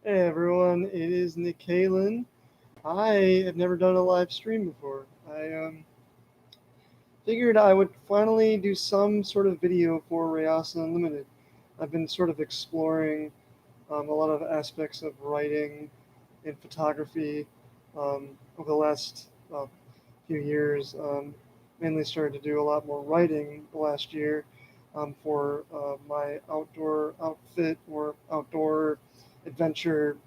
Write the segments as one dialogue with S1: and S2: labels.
S1: Hey everyone, it is Nick Kalen. I have never done a live stream before. I figured I would finally do some sort of video for Rayasa Unlimited. I've been sort of exploring a lot of aspects of writing and photography over the last few years. Mainly started to do a lot more writing the last year for my outdoor outfit or outdoor adventure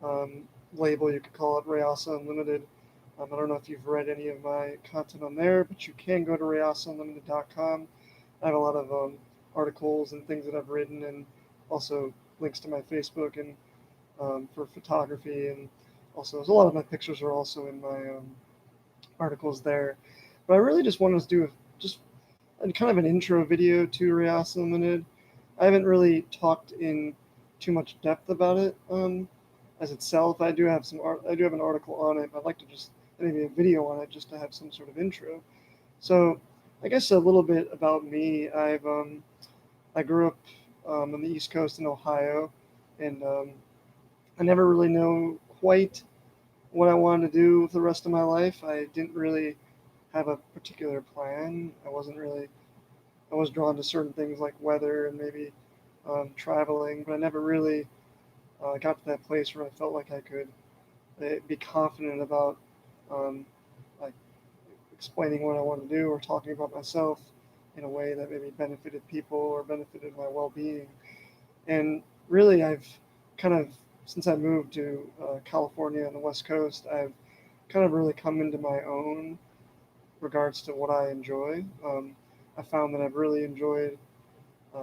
S1: um, label, you could call it Rayasa Unlimited. I don't know if you've read any of my content on there, but you can go to rayasaunlimited.com. I have a lot of articles and things that I've written, and also links to my Facebook and for photography, and also a lot of my pictures are also in my articles there. But I really just wanted to do just kind of an intro video to Rayasa Unlimited. I haven't really talked in too much depth about it as itself. I do have I do have an article on it. But I'd like to just maybe a video on it just to have some sort of intro. So I guess a little bit about me. I grew up on the East Coast in Ohio, and I never really know quite what I wanted to do with the rest of my life. I didn't really have a particular plan. I was drawn to certain things like weather and maybe traveling, but I never really got to that place where I felt like I could be confident about um, like explaining what I want to do or talking about myself in a way that maybe benefited people or benefited my well-being. And really, I've kind of since I moved to California on the West Coast, I've kind of really come into my own regards to what I enjoy. I found that I've really enjoyed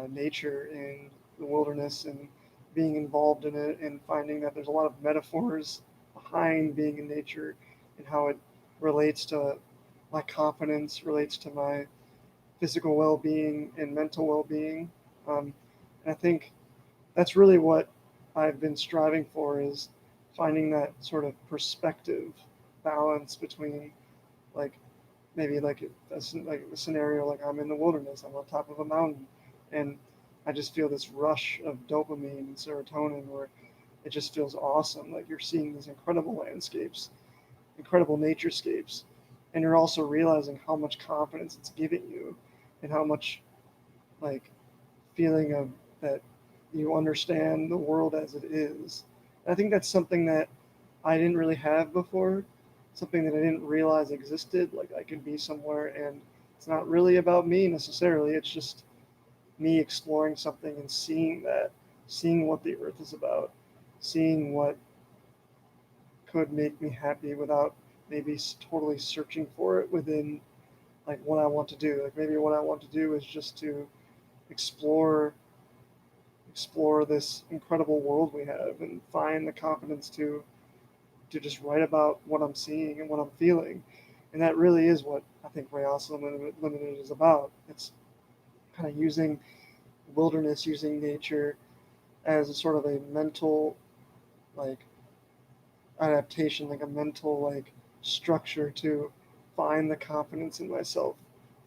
S1: nature and the wilderness and being involved in it and finding that there's a lot of metaphors behind being in nature and how it relates to my confidence, relates to my physical well-being and mental well-being. And I think that's really what I've been striving for is finding that sort of perspective balance between like maybe like a scenario like I'm in the wilderness, I'm on top of a mountain, and I just feel this rush of dopamine and serotonin where it just feels awesome. Like you're seeing these incredible landscapes, incredible naturescapes, and you're also realizing how much confidence it's giving you, and how much like feeling of that you understand the world as it is. And I think that's something that I didn't really have before, something that I didn't realize existed. Like I could be somewhere and it's not really about me necessarily. It's just me exploring something and seeing that, seeing what the earth is about, seeing what could make me happy without maybe totally searching for it within like what I want to do. Like maybe what I want to do is just to explore explore this incredible world we have and find the confidence to just write about what I'm seeing and what I'm feeling. And that really is what I think Rayasa Limited is about. It's kind of using wilderness, using nature as a sort of a mental like adaptation, like a mental like structure to find the confidence in myself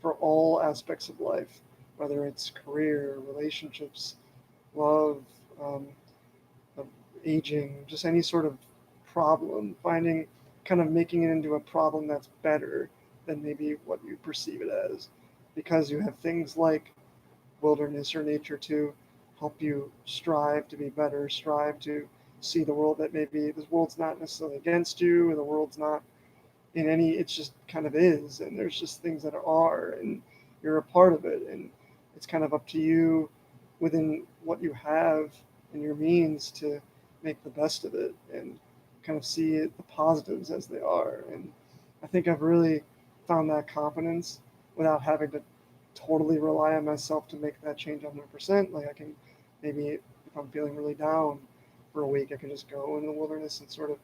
S1: for all aspects of life, whether it's career, relationships, love, um, of aging, just any sort of problem, finding kind of making it into a problem that's better than maybe what you perceive it as, because you have things like wilderness or nature to help you strive to be better, strive to see the world that maybe this world's not necessarily against you, or the world's not in any, it's just kind of is, and there's just things that are, and you're a part of it, and it's kind of up to you within what you have and your means to make the best of it and kind of see it, the positives as they are. And I think I've really found that confidence without having to totally rely on myself to make that change 100%. Like I can maybe if I'm feeling really down for a week, I can just go in the wilderness and sort of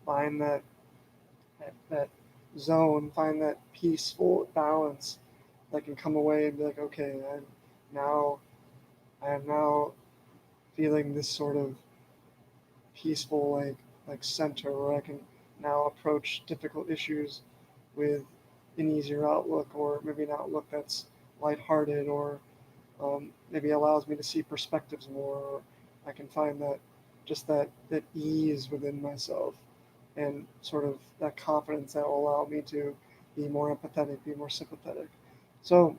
S1: find that zone, find that peaceful balance that can come away and be like, okay, now I am now feeling this sort of peaceful like center where I can now approach difficult issues with an easier outlook, or maybe an outlook that's lighthearted, or maybe allows me to see perspectives more. Or I can find that just that ease within myself, and sort of that confidence that will allow me to be more empathetic, be more sympathetic. So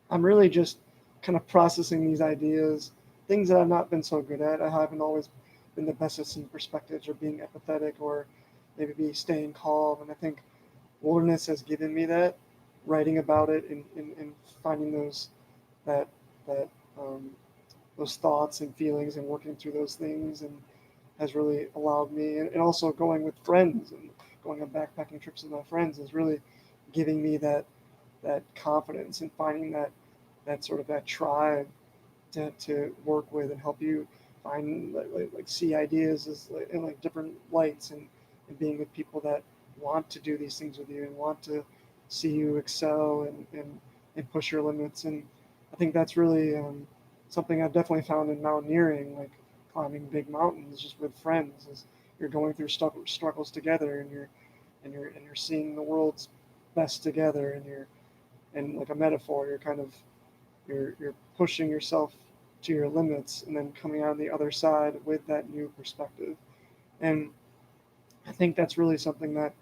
S1: I'm really just kind of processing these ideas, things that I've not been so good at. I haven't always been the best at seeing perspectives or being empathetic or maybe be staying calm. And I think wilderness has given me that. Writing about it and finding that that um, those thoughts and feelings and working through those things and has really allowed me, and also going with friends and going on backpacking trips with my friends is really giving me that confidence and finding that sort of that tribe to work with and help you find like see ideas as like, in like different lights, and being with people that want to do these things with you and want to see you excel and push your limits. And I think that's really something I've definitely found in mountaineering, like climbing big mountains just with friends, is you're going through struggles together, and you're seeing the world's best together, and you're, and like a metaphor, you're kind of you're pushing yourself to your limits and then coming out on the other side with that new perspective. And I think that's really something that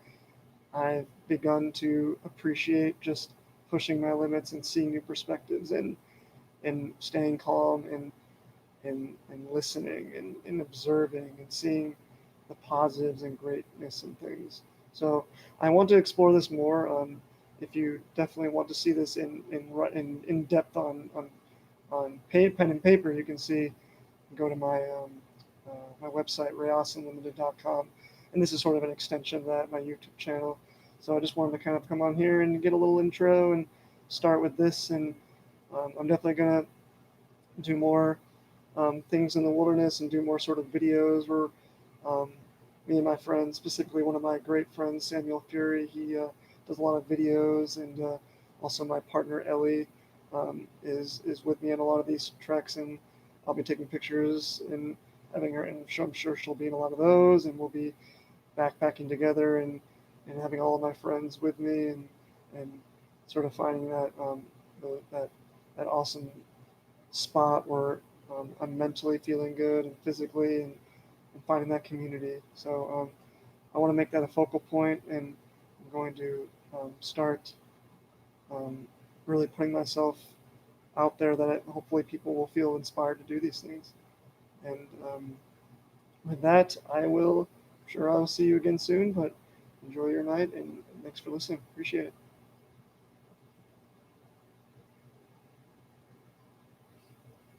S1: I've begun to appreciate, just pushing my limits and seeing new perspectives, and staying calm and listening and observing and seeing the positives and greatness in things. So I want to explore this more. If you definitely want to see this in depth on pen and paper, you can see, go to my website, rayasanlimited.com, and this is sort of an extension of that, my YouTube channel. So I just wanted to kind of come on here and get a little intro and start with this, and I'm definitely gonna do more things in the wilderness and do more sort of videos where um, me and my friends, specifically one of my great friends, Samuel Fury, he does a lot of videos, and also my partner Ellie is with me on a lot of these treks, and I'll be taking pictures and having her, and I'm sure she'll be in a lot of those, and we'll be backpacking together, and having all of my friends with me, and sort of finding that that awesome spot where I'm mentally feeling good and physically, and finding that community. So I want to make that a focal point, and I'm going to start um, really putting myself out there, that hopefully people will feel inspired to do these things. And with that, I'm sure I'll see you again soon, but enjoy your night, and thanks for listening. Appreciate it.